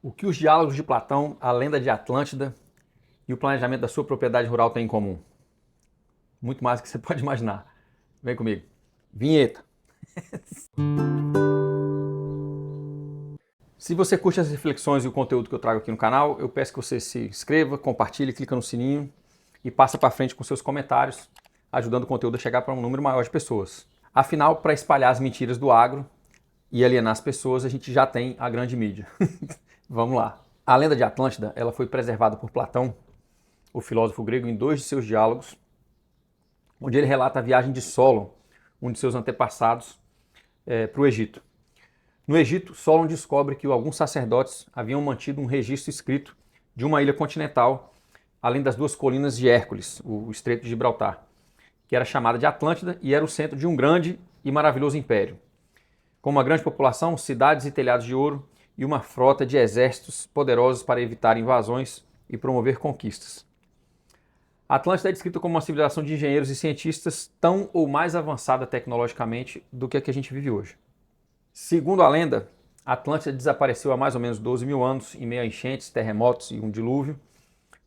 O que os diálogos de Platão, a lenda de Atlântida e o planejamento da sua propriedade rural têm em comum? Muito mais do que você pode imaginar. Vem comigo. Vinheta. Se você curte as reflexões e o conteúdo que eu trago aqui no canal, eu peço que você se inscreva, compartilhe, clica no sininho e passa para frente com seus comentários, ajudando o conteúdo a chegar para um número maior de pessoas. Afinal, para espalhar as mentiras do agro e alienar as pessoas, a gente já tem a grande mídia. Vamos lá. A lenda de Atlântida, ela foi preservada por Platão, o filósofo grego, em dois de seus diálogos, onde ele relata a viagem de Solon, um de seus antepassados, para o Egito. No Egito, Solon descobre que alguns sacerdotes haviam mantido um registro escrito de uma ilha continental, além das duas colinas de Hércules, o Estreito de Gibraltar, que era chamada de Atlântida e era o centro de um grande e maravilhoso império, com uma grande população, cidades e telhados de ouro e uma frota de exércitos poderosos para evitar invasões e promover conquistas. A Atlântida é descrita como uma civilização de engenheiros e cientistas tão ou mais avançada tecnologicamente do que a gente vive hoje. Segundo a lenda, a Atlântida desapareceu há mais ou menos 12 mil anos em meio a enchentes, terremotos e um dilúvio,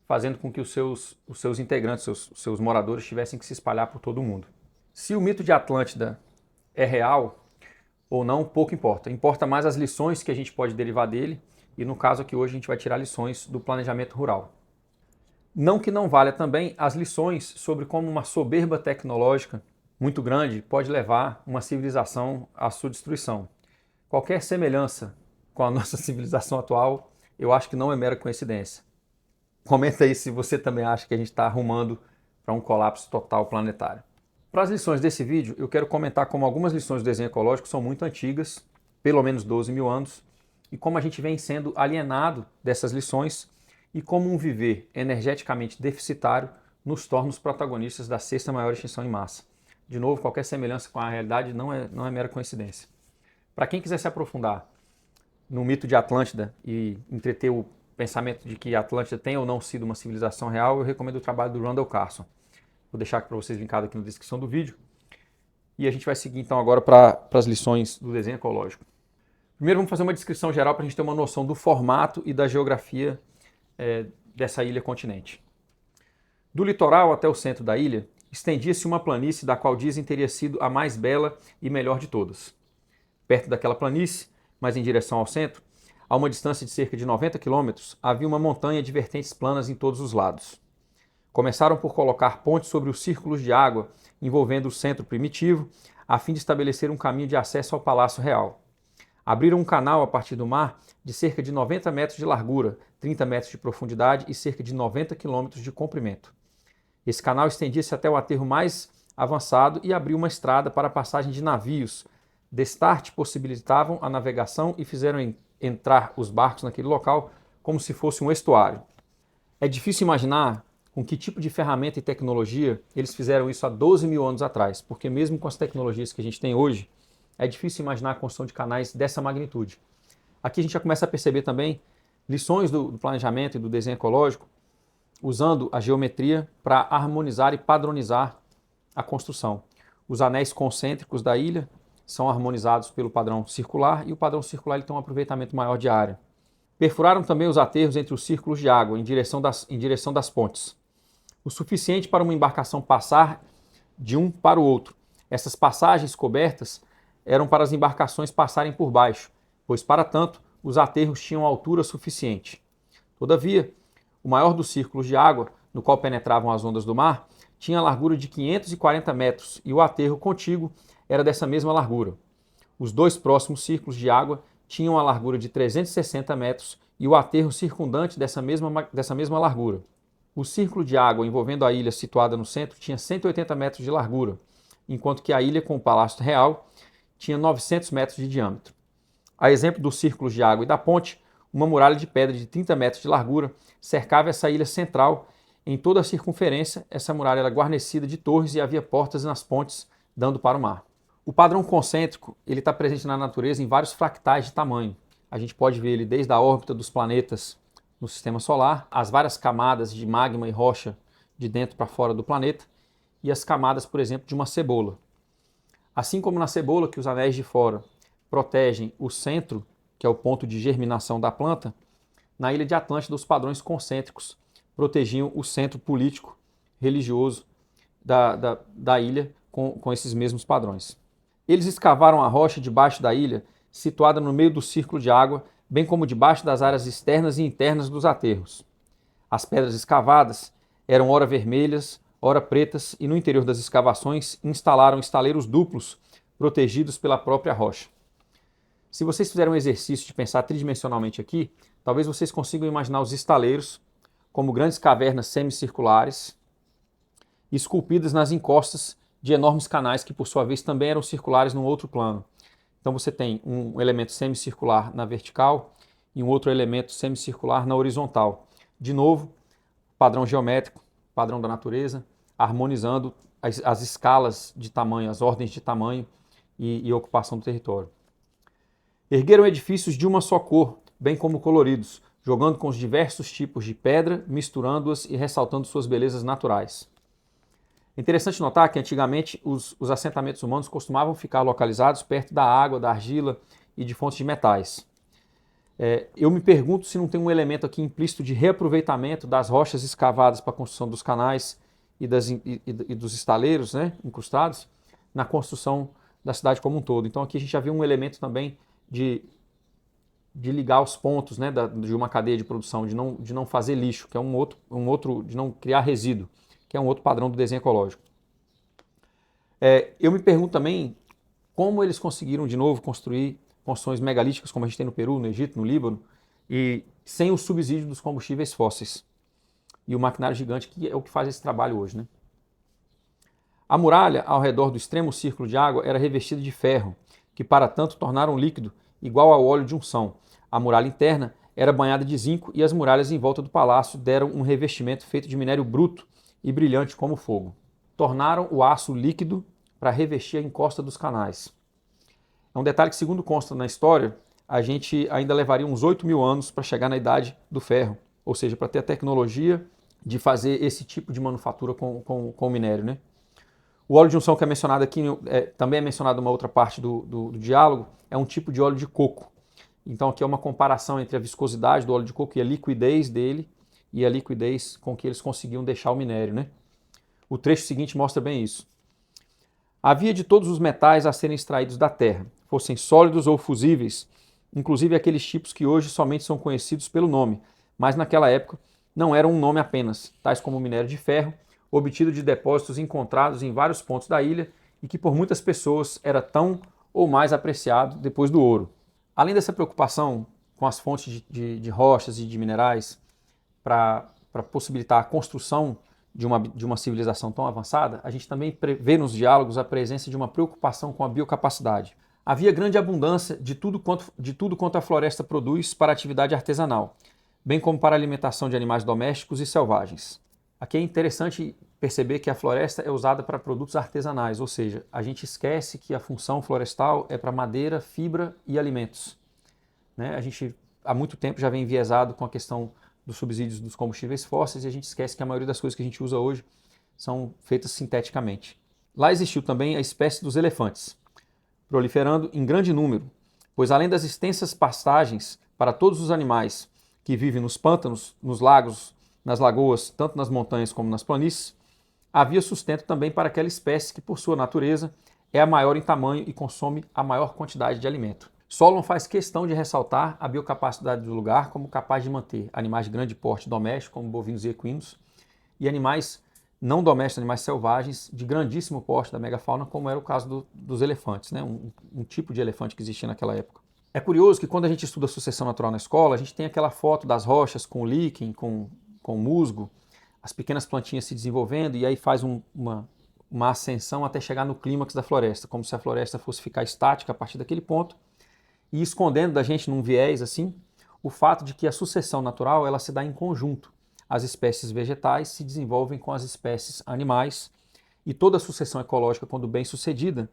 fazendo com que os seus integrantes, os seus moradores, tivessem que se espalhar por todo o mundo. Se o mito de Atlântida é real ou não, pouco importa. Importa mais as lições que a gente pode derivar dele, e no caso aqui hoje a gente vai tirar lições do planejamento rural. Não que não valha também as lições sobre como uma soberba tecnológica muito grande pode levar uma civilização à sua destruição. Qualquer semelhança com a nossa civilização atual, eu acho que não é mera coincidência. Comenta aí se você também acha que a gente está arrumando para um colapso total planetário. Para as lições desse vídeo, eu quero comentar como algumas lições do desenho ecológico são muito antigas, pelo menos 12 mil anos, e como a gente vem sendo alienado dessas lições e como um viver energeticamente deficitário nos torna os protagonistas da sexta maior extinção em massa. De novo, qualquer semelhança com a realidade não é mera coincidência. Para quem quiser se aprofundar no mito de Atlântida e entreter o pensamento de que a Atlântida tem ou não sido uma civilização real, eu recomendo o trabalho do Randall Carlson. Vou deixar para vocês linkado aqui na descrição do vídeo. E a gente vai seguir então agora para as lições do desenho ecológico. Primeiro vamos fazer uma descrição geral para a gente ter uma noção do formato e da geografia dessa ilha-continente. Do litoral até o centro da ilha, estendia-se uma planície da qual dizem teria sido a mais bela e melhor de todas. Perto daquela planície, mas em direção ao centro, a uma distância de cerca de 90 quilômetros, havia uma montanha de vertentes planas em todos os lados. Começaram por colocar pontes sobre os círculos de água envolvendo o centro primitivo, a fim de estabelecer um caminho de acesso ao Palácio Real. Abriram um canal a partir do mar de cerca de 90 metros de largura, 30 metros de profundidade e cerca de 90 quilômetros de comprimento. Esse canal estendia-se até o aterro mais avançado e abriu uma estrada para a passagem de navios. Destarte possibilitavam a navegação e fizeram entrar os barcos naquele local como se fosse um estuário. É difícil imaginar com que tipo de ferramenta e tecnologia eles fizeram isso há 12 mil anos atrás, porque mesmo com as tecnologias que a gente tem hoje, é difícil imaginar a construção de canais dessa magnitude. Aqui a gente já começa a perceber também lições do planejamento e do desenho ecológico, usando a geometria para harmonizar e padronizar a construção. Os anéis concêntricos da ilha são harmonizados pelo padrão circular e o padrão circular ele tem um aproveitamento maior de área. Perfuraram também os aterros entre os círculos de água em direção das pontes, o suficiente para uma embarcação passar de um para o outro. Essas passagens cobertas eram para as embarcações passarem por baixo, pois para tanto os aterros tinham altura suficiente. Todavia, o maior dos círculos de água, no qual penetravam as ondas do mar, tinha a largura de 540 metros e o aterro contíguo era dessa mesma largura. Os dois próximos círculos de água tinham a largura de 360 metros e o aterro circundante dessa mesma largura. O círculo de água envolvendo a ilha situada no centro tinha 180 metros de largura, enquanto que a ilha com o Palácio Real tinha 900 metros de diâmetro. A exemplo dos círculos de água e da ponte, uma muralha de pedra de 30 metros de largura cercava essa ilha central. Em toda a circunferência, essa muralha era guarnecida de torres e havia portas nas pontes dando para o mar. O padrão concêntrico está presente na natureza em vários fractais de tamanho. A gente pode ver ele desde a órbita dos planetas no sistema solar, as várias camadas de magma e rocha de dentro para fora do planeta e as camadas, por exemplo, de uma cebola. Assim como na cebola, que os anéis de fora protegem o centro, que é o ponto de germinação da planta, na ilha de Atlântida os padrões concêntricos protegiam o centro político, religioso da ilha com esses mesmos padrões. Eles escavaram a rocha debaixo da ilha, situada no meio do círculo de água, bem como debaixo das áreas externas e internas dos aterros. As pedras escavadas eram ora vermelhas, ora pretas, e no interior das escavações instalaram estaleiros duplos, protegidos pela própria rocha. Se vocês fizerem um exercício de pensar tridimensionalmente aqui, talvez vocês consigam imaginar os estaleiros como grandes cavernas semicirculares, esculpidas nas encostas de enormes canais que, por sua vez, também eram circulares num outro plano. Então você tem um elemento semicircular na vertical e um outro elemento semicircular na horizontal. De novo, padrão geométrico, padrão da natureza, harmonizando as escalas de tamanho, as ordens de tamanho e ocupação do território. Ergueram edifícios de uma só cor, bem como coloridos, jogando com os diversos tipos de pedra, misturando-as e ressaltando suas belezas naturais. É interessante notar que antigamente os assentamentos humanos costumavam ficar localizados perto da água, da argila e de fontes de metais. Eu me pergunto se não tem um elemento aqui implícito de reaproveitamento das rochas escavadas para a construção dos canais e dos estaleiros, né, incrustados na construção da cidade como um todo. Então aqui a gente já viu um elemento também de ligar os pontos, né, de uma cadeia de produção, de não fazer lixo, que é um outro, de não criar resíduo, que é um outro padrão do desenho ecológico. Eu me pergunto também como eles conseguiram de novo construir construções megalíticas como a gente tem no Peru, no Egito, no Líbano, e sem o subsídio dos combustíveis fósseis e o maquinário gigante que é o que faz esse trabalho hoje, né? A muralha ao redor do extremo círculo de água era revestida de ferro, que para tanto tornaram líquido igual ao óleo de unção. A muralha interna era banhada de zinco e as muralhas em volta do palácio deram um revestimento feito de minério bruto e brilhante como fogo. Tornaram o aço líquido para revestir a encosta dos canais. É um detalhe que, segundo consta na história, a gente ainda levaria uns 8.000 anos para chegar na idade do ferro, ou seja, para ter a tecnologia de fazer esse tipo de manufatura com o minério, né? O óleo de unção que é mencionado aqui, também é mencionado uma outra parte do diálogo, é um tipo de óleo de coco. Então aqui é uma comparação entre a viscosidade do óleo de coco e a liquidez dele, e a liquidez com que eles conseguiam deixar o minério, né? O trecho seguinte mostra bem isso. Havia de todos os metais a serem extraídos da terra, fossem sólidos ou fusíveis, inclusive aqueles tipos que hoje somente são conhecidos pelo nome, mas naquela época não eram um nome apenas, tais como o minério de ferro, obtido de depósitos encontrados em vários pontos da ilha e que por muitas pessoas era tão ou mais apreciado depois do ouro. Além dessa preocupação com as fontes de rochas e de minerais para possibilitar a construção de uma civilização tão avançada, a gente também vê nos diálogos a presença de uma preocupação com a biocapacidade. Havia grande abundância de tudo quanto a floresta produz para a atividade artesanal, bem como para a alimentação de animais domésticos e selvagens. Aqui é interessante perceber que a floresta é usada para produtos artesanais, ou seja, a gente esquece que a função florestal é para madeira, fibra e alimentos, né? A gente há muito tempo já vem enviesado com a questão dos subsídios dos combustíveis fósseis e a gente esquece que a maioria das coisas que a gente usa hoje são feitas sinteticamente. Lá existiu também a espécie dos elefantes, proliferando em grande número, pois além das extensas pastagens para todos os animais que vivem nos pântanos, nos lagos, nas lagoas, tanto nas montanhas como nas planícies, havia sustento também para aquela espécie que, por sua natureza, é a maior em tamanho e consome a maior quantidade de alimento. Solon faz questão de ressaltar a biocapacidade do lugar como capaz de manter animais de grande porte doméstico, como bovinos e equinos, e animais não domésticos, animais selvagens de grandíssimo porte da megafauna, como era o caso dos elefantes, né? Um tipo de elefante que existia naquela época. É curioso que quando a gente estuda sucessão natural na escola, a gente tem aquela foto das rochas com líquen, com musgo, as pequenas plantinhas se desenvolvendo e aí faz uma ascensão até chegar no clímax da floresta, como se a floresta fosse ficar estática a partir daquele ponto e escondendo da gente num viés assim o fato de que a sucessão natural ela se dá em conjunto. As espécies vegetais se desenvolvem com as espécies animais e toda a sucessão ecológica, quando bem sucedida,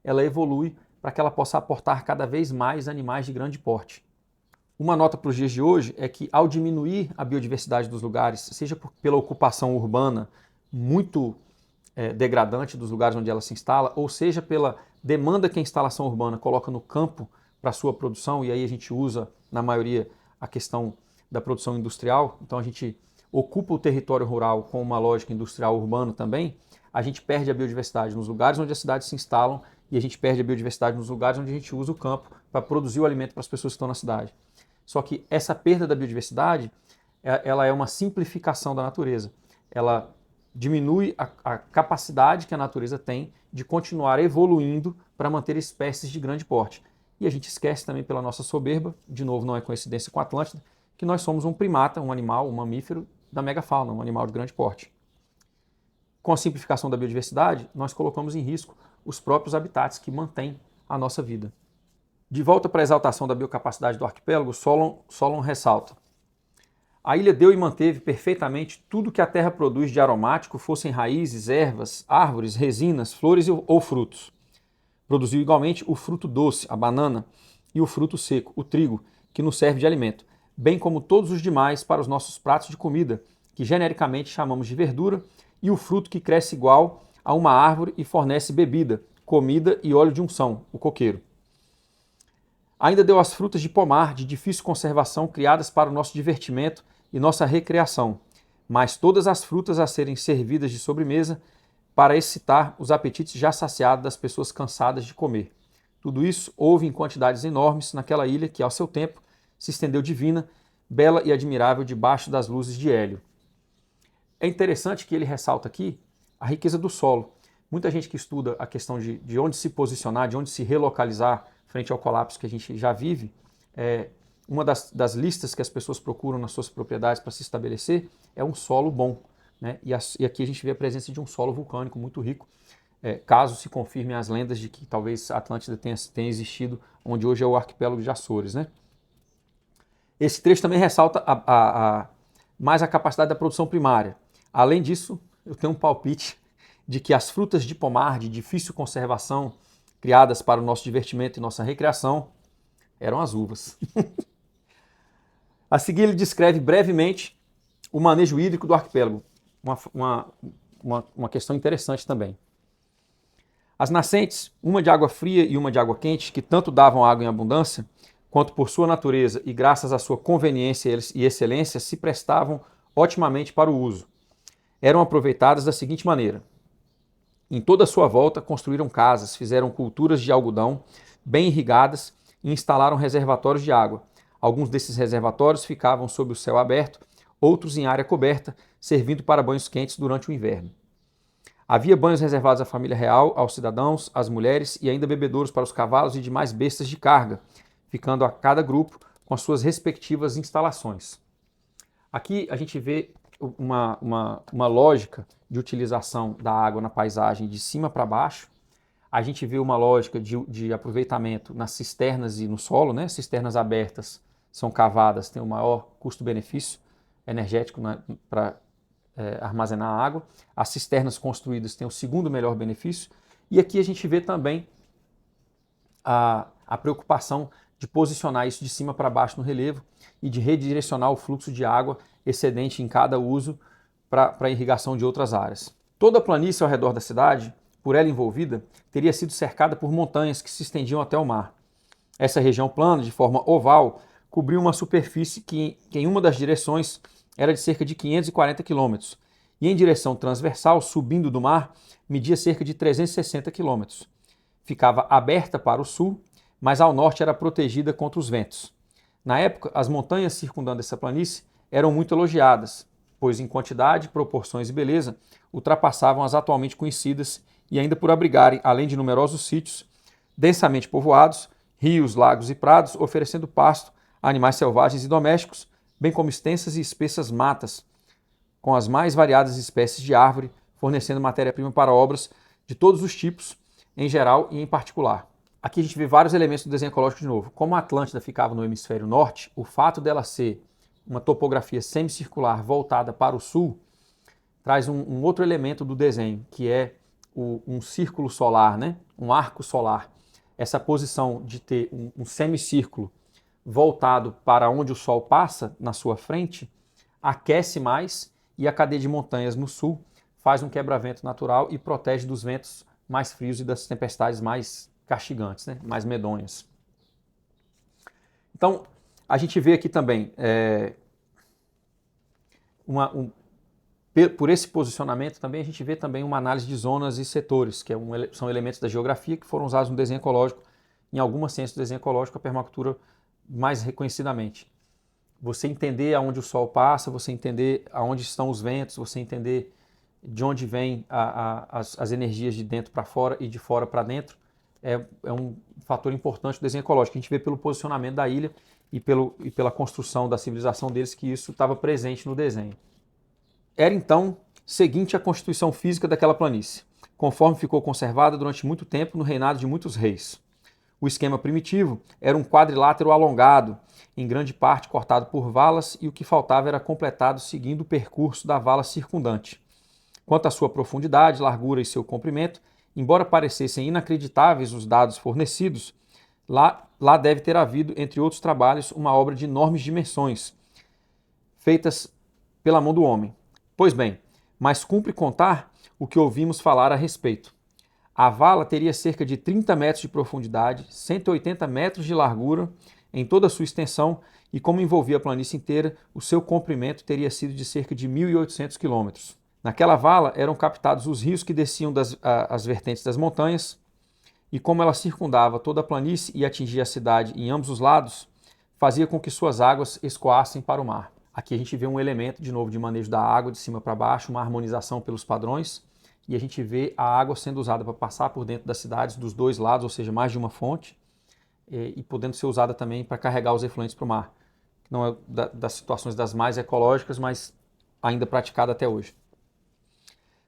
ela evolui para que ela possa aportar cada vez mais animais de grande porte. Uma nota para os dias de hoje é que, ao diminuir a biodiversidade dos lugares, seja pela ocupação urbana muito degradante dos lugares onde ela se instala, ou seja pela demanda que a instalação urbana coloca no campo para sua produção, e aí a gente usa, na maioria, a questão da produção industrial, então a gente ocupa o território rural com uma lógica industrial urbana também, a gente perde a biodiversidade nos lugares onde as cidades se instalam e a gente perde a biodiversidade nos lugares onde a gente usa o campo para produzir o alimento para as pessoas que estão na cidade. Só que essa perda da biodiversidade, ela é uma simplificação da natureza. Ela diminui a capacidade que a natureza tem de continuar evoluindo para manter espécies de grande porte. E a gente esquece também pela nossa soberba, de novo não é coincidência com a Atlântida, que nós somos um primata, um animal, um mamífero da megafauna, um animal de grande porte. Com a simplificação da biodiversidade, nós colocamos em risco os próprios habitats que mantêm a nossa vida. De volta para a exaltação da biocapacidade do arquipélago, Solon ressalta: a ilha deu e manteve perfeitamente tudo que a terra produz de aromático, fossem raízes, ervas, árvores, resinas, flores ou frutos. Produziu igualmente o fruto doce, a banana, e o fruto seco, o trigo, que nos serve de alimento, bem como todos os demais para os nossos pratos de comida, que genericamente chamamos de verdura, e o fruto que cresce igual a uma árvore e fornece bebida, comida e óleo de unção, o coqueiro. Ainda deu as frutas de pomar, de difícil conservação, criadas para o nosso divertimento e nossa recreação, mas todas as frutas a serem servidas de sobremesa para excitar os apetites já saciados das pessoas cansadas de comer. Tudo isso houve em quantidades enormes naquela ilha que, ao seu tempo, se estendeu divina, bela e admirável debaixo das luzes de Hélio. É interessante que ele ressalta aqui a riqueza do solo. Muita gente que estuda a questão de onde se posicionar, de onde se relocalizar frente ao colapso que a gente já vive, uma das listas que as pessoas procuram nas suas propriedades para se estabelecer é um solo bom, né? E aqui a gente vê a presença de um solo vulcânico muito rico, caso se confirmem as lendas de que talvez a Atlântida tenha existido onde hoje é o arquipélago de Açores, né? Esse trecho também ressalta mais a capacidade da produção primária. Além disso, eu tenho um palpite de que as frutas de pomar de difícil conservação, criadas para o nosso divertimento e nossa recreação, eram as uvas. A seguir, ele descreve brevemente o manejo hídrico do arquipélago, uma questão interessante também. As nascentes, uma de água fria e uma de água quente, que tanto davam água em abundância, quanto por sua natureza e graças à sua conveniência e excelência, se prestavam otimamente para o uso. Eram aproveitadas da seguinte maneira: em toda a sua volta construíram casas, fizeram culturas de algodão bem irrigadas e instalaram reservatórios de água. Alguns desses reservatórios ficavam sob o céu aberto, outros em área coberta, servindo para banhos quentes durante o inverno. Havia banhos reservados à família real, aos cidadãos, às mulheres e ainda bebedouros para os cavalos e demais bestas de carga, ficando a cada grupo com as suas respectivas instalações. Aqui a gente vê uma lógica de utilização da água na paisagem de cima para baixo. A gente vê uma lógica de aproveitamento nas cisternas e no solo, né? Cisternas abertas são cavadas, têm o maior custo-benefício energético para armazenar água. As cisternas construídas têm o segundo melhor benefício. E aqui a gente vê também a preocupação de posicionar isso de cima para baixo no relevo e de redirecionar o fluxo de água excedente em cada uso para a irrigação de outras áreas. Toda a planície ao redor da cidade, por ela envolvida, teria sido cercada por montanhas que se estendiam até o mar. Essa região plana, de forma oval, cobriu uma superfície que em uma das direções era de cerca de 540 km e em direção transversal, subindo do mar, media cerca de 360 km. Ficava aberta para o sul, mas ao norte era protegida contra os ventos. Na época, as montanhas circundando essa planície eram muito elogiadas, pois em quantidade, proporções e beleza ultrapassavam as atualmente conhecidas e ainda por abrigarem, além de numerosos sítios, densamente povoados, rios, lagos e prados, oferecendo pasto a animais selvagens e domésticos, bem como extensas e espessas matas, com as mais variadas espécies de árvore, fornecendo matéria-prima para obras de todos os tipos, em geral e em particular. Aqui a gente vê vários elementos do desenho ecológico de novo. Como a Atlântida ficava no hemisfério norte, o fato dela ser uma topografia semicircular voltada para o sul, traz um outro elemento do desenho, que é um círculo solar, né? Um arco solar. Essa posição de ter um semicírculo voltado para onde o Sol passa na sua frente, aquece mais e a cadeia de montanhas no sul faz um quebra-vento natural e protege dos ventos mais frios e das tempestades mais castigantes, né? Mais medonhas. Então, a gente vê aqui também por esse posicionamento também a gente vê também uma análise de zonas e setores, que são elementos da geografia que foram usados no desenho ecológico, em algumas ciências do desenho ecológico, a permacultura mais reconhecidamente. Você entender aonde o sol passa, você entender aonde estão os ventos, você entender de onde vêm as energias de dentro para fora e de fora para dentro, é um fator importante do desenho ecológico. A gente vê pelo posicionamento da ilha e pela construção da civilização deles que isso estava presente no desenho. Era então seguinte a constituição física daquela planície, conforme ficou conservada durante muito tempo no reinado de muitos reis. O esquema primitivo era um quadrilátero alongado, em grande parte cortado por valas, e o que faltava era completado seguindo o percurso da vala circundante. Quanto à sua profundidade, largura e seu comprimento, embora parecessem inacreditáveis os dados fornecidos, lá deve ter havido, entre outros trabalhos, uma obra de enormes dimensões, feitas pela mão do homem. Pois bem, mas cumpre contar o que ouvimos falar a respeito. A vala teria cerca de 30 metros de profundidade, 180 metros de largura em toda a sua extensão e, como envolvia a planície inteira, o seu comprimento teria sido de cerca de 1.800 quilômetros. Naquela vala eram captados os rios que desciam as vertentes das montanhas e, como ela circundava toda a planície e atingia a cidade em ambos os lados, fazia com que suas águas escoassem para o mar. Aqui a gente vê um elemento, de novo, de manejo da água de cima para baixo, uma harmonização pelos padrões, e a gente vê a água sendo usada para passar por dentro das cidades dos dois lados, ou seja, mais de uma fonte, e podendo ser usada também para carregar os efluentes para o mar. Não é das situações das mais ecológicas, mas ainda praticada até hoje.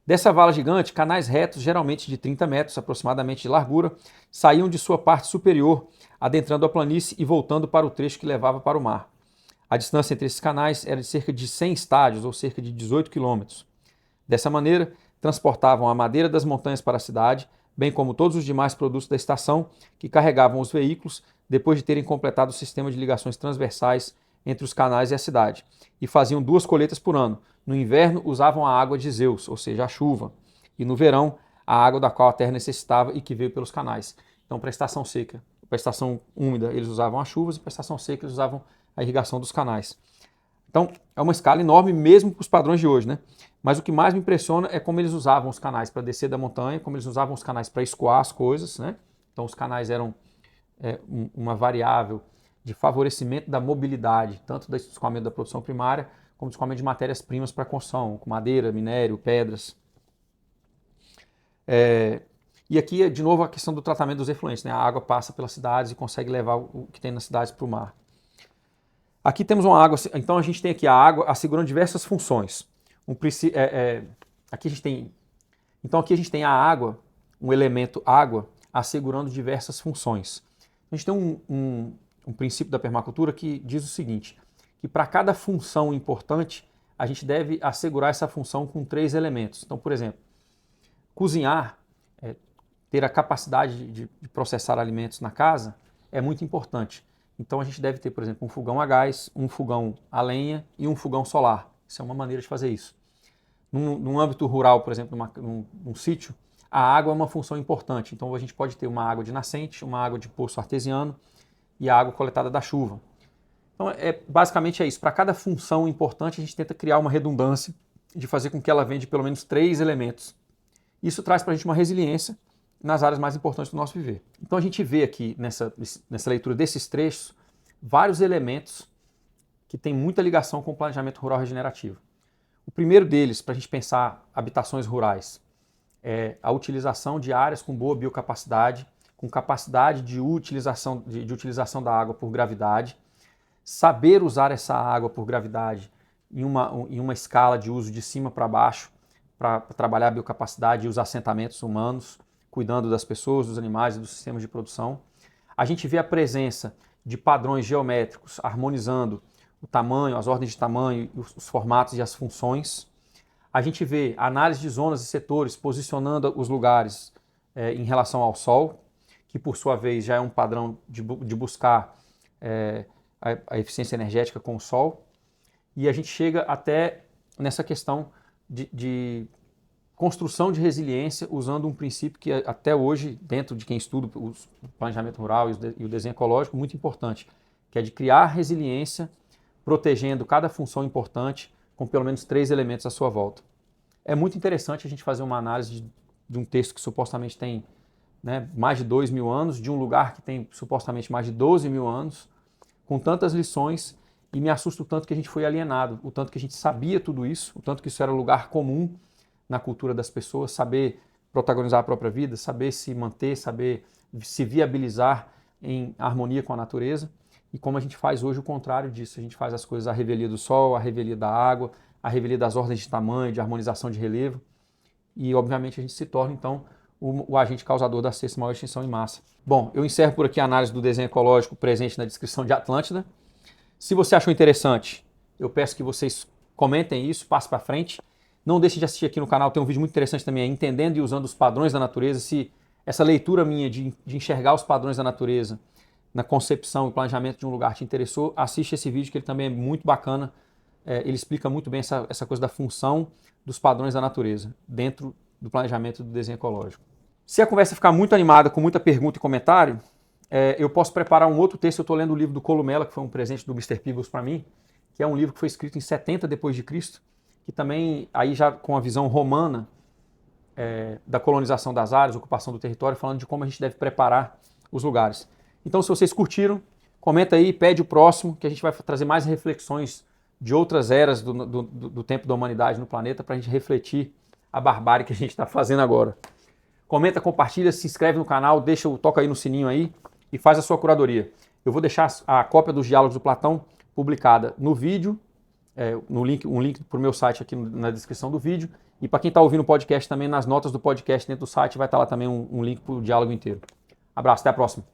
Dessa vala gigante, canais retos, geralmente de 30 metros aproximadamente de largura, saíam de sua parte superior, adentrando a planície e voltando para o trecho que levava para o mar. A distância entre esses canais era de cerca de 100 estádios, ou cerca de 18 quilômetros. Dessa maneira, transportavam a madeira das montanhas para a cidade, bem como todos os demais produtos da estação, que carregavam os veículos depois de terem completado o sistema de ligações transversais entre os canais e a cidade, e faziam 2 colheitas por ano. No inverno, usavam a água de Zeus, ou seja, a chuva, e no verão, a água da qual a terra necessitava e que veio pelos canais. Então, para a estação seca, para a estação úmida, eles usavam as chuvas, e para a estação seca, eles usavam a irrigação dos canais. Então, é uma escala enorme mesmo para os padrões de hoje, né? Mas o que mais me impressiona é como eles usavam os canais para descer da montanha, como eles usavam os canais para escoar as coisas, né? Então, os canais eram uma variável de favorecimento da mobilidade, tanto do escoamento da produção primária, como do escoamento de matérias-primas para a construção, com madeira, minério, pedras. E aqui, de novo, a questão do tratamento dos efluentes, né? A água passa pelas cidades e consegue levar o que tem nas cidades para o mar. Aqui temos uma água, então a gente tem aqui a água assegurando diversas funções. Aqui a gente tem a água, um elemento água, assegurando diversas funções. A gente tem um princípio da permacultura que diz o seguinte, que para cada função importante, a gente deve assegurar essa função com 3 elementos. Então, por exemplo, cozinhar, ter a capacidade de processar alimentos na casa é muito importante. Então a gente deve ter, por exemplo, um fogão a gás, um fogão a lenha e um fogão solar. Isso é uma maneira de fazer isso. Num âmbito rural, por exemplo, num sítio, a água é uma função importante. Então a gente pode ter uma água de nascente, uma água de poço artesiano e a água coletada da chuva. Então basicamente é isso. Para cada função importante a gente tenta criar uma redundância de fazer com que ela venha de pelo menos 3 elementos. Isso traz para a gente uma resiliência nas áreas mais importantes do nosso viver. Então a gente vê aqui nessa leitura desses trechos vários elementos que têm muita ligação com o planejamento rural regenerativo. O primeiro deles, para a gente pensar habitações rurais, é a utilização de áreas com boa biocapacidade, com capacidade de utilização da água por gravidade, saber usar essa água por gravidade em uma escala de uso de cima para baixo, para trabalhar a biocapacidade e os assentamentos humanos, cuidando das pessoas, dos animais e dos sistemas de produção. A gente vê a presença de padrões geométricos harmonizando o tamanho, as ordens de tamanho, os formatos e as funções. A gente vê a análise de zonas e setores posicionando os lugares em relação ao sol, que por sua vez já é um padrão de buscar a eficiência energética com o sol. E a gente chega até nessa questão de construção de resiliência usando um princípio que até hoje, dentro de quem estuda o planejamento rural e o desenho ecológico, muito importante, que é de criar resiliência, protegendo cada função importante com pelo menos 3 elementos à sua volta. É muito interessante a gente fazer uma análise de um texto que supostamente tem, né, mais de 2.000 anos, de um lugar que tem supostamente mais de 12.000 anos, com tantas lições, e me assusta o tanto que a gente foi alienado, o tanto que a gente sabia tudo isso, o tanto que isso era lugar comum na cultura das pessoas, saber protagonizar a própria vida, saber se manter, saber se viabilizar em harmonia com a natureza, e como a gente faz hoje o contrário disso. A gente faz as coisas à revelia do sol, à revelia da água, à revelia das ordens de tamanho, de harmonização de relevo, e obviamente a gente se torna então o agente causador da sexta maior extinção em massa. Bom, eu encerro por aqui a análise do desenho ecológico presente na descrição de Atlântida. Se você achou interessante, eu peço que vocês comentem isso, passem para frente. Não deixe de assistir aqui no canal, tem um vídeo muito interessante também, entendendo e usando os padrões da natureza. Se essa leitura minha de enxergar os padrões da natureza na concepção e planejamento de um lugar te interessou, assiste esse vídeo que ele também é muito bacana. Ele explica muito bem essa coisa da função dos padrões da natureza dentro do planejamento do desenho ecológico. Se a conversa ficar muito animada, com muita pergunta e comentário, eu posso preparar um outro texto. Eu estou lendo o livro do Columella, que foi um presente do Mr. Peebles para mim, que é um livro que foi escrito em 70 depois de Cristo, que também, aí já com a visão romana da colonização das áreas, ocupação do território, falando de como a gente deve preparar os lugares. Então, se vocês curtiram, comenta aí, pede o próximo, que a gente vai trazer mais reflexões de outras eras do tempo da humanidade no planeta, para a gente refletir a barbárie que a gente está fazendo agora. Comenta, compartilha, se inscreve no canal, toca aí no sininho aí e faz a sua curadoria. Eu vou deixar a cópia dos diálogos do Platão publicada no vídeo, um link para o meu site aqui na descrição do vídeo, e para quem está ouvindo o podcast também, nas notas do podcast dentro do site vai estar lá também um link para o diálogo inteiro. Abraço, até a próxima.